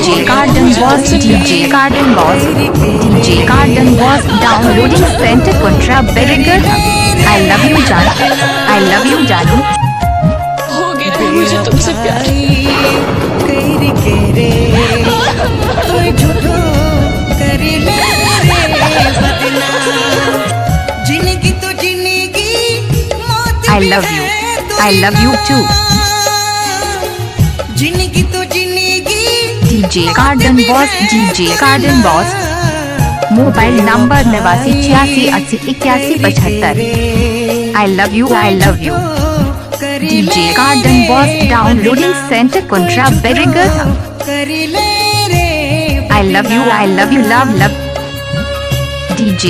DJ Garden Boss, DJ Garden Boss, DJ Garden Boss, downloading center Contra very good. I love you Janu, I love you Janu. हो गया है मुझे तुमसे प्यार। I love you, I love you too. DJ Garden Boss, DJ Garden Boss. Mobile number 8986808175। I love you, I love you. DJ Garden Boss, downloading center Contra very good. I love you, love love. DJ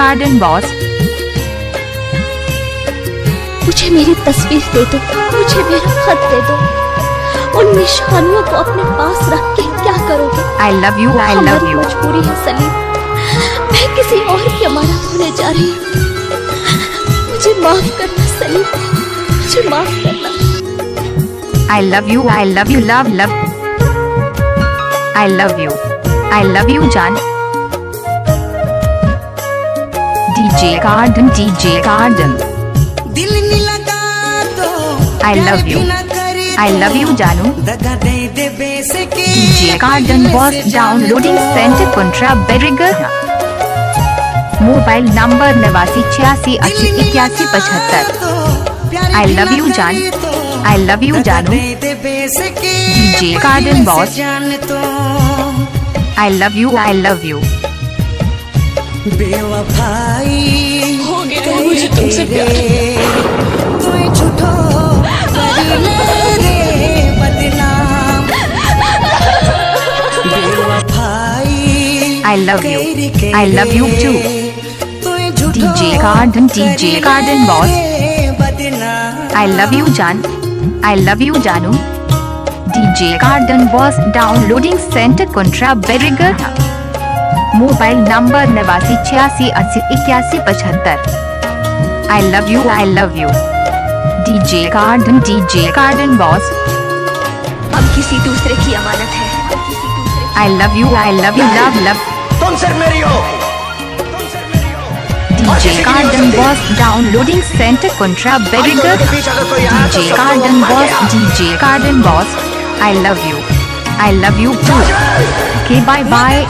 Garden Boss. मुझे मेरी तस्वीर दे दो, मुझे मेरा खत दे दो। उन निशानियों को अपने पास रख के क्या करोगे? I love you, I love you. मजबूरी है सलीम, मैं किसी और की अमानत होने जा रही हूँ। मुझे माफ करना सलीम, मुझे माफ करना। I love you, love love. I love you जान। DJ Garden दिल नहीं लगा तो I love you जानू। DJ Garden Boss, downloading center Contra very good. Mobile number 8986808175। I love you जान, I love you जानू। DJ Garden Boss, I love you। बेवफाई हो गया है मुझे तुमसे प्यार। तू झूठो बदनाम बेवफाई I love you too. DJ Garden Boss, I love you जान, I love you जानू। DJ Garden Boss, downloading center Contra very good. Mobile number 8986808175। I love you। DJ Garden Boss, अब किसी दूसरे की अमानत है। I love you, love love. तुम सिर्फ मेरी हो। DJ Garden Boss, downloading center Contra very good. DJ Garden Boss, I love you too. Okay, bye bye.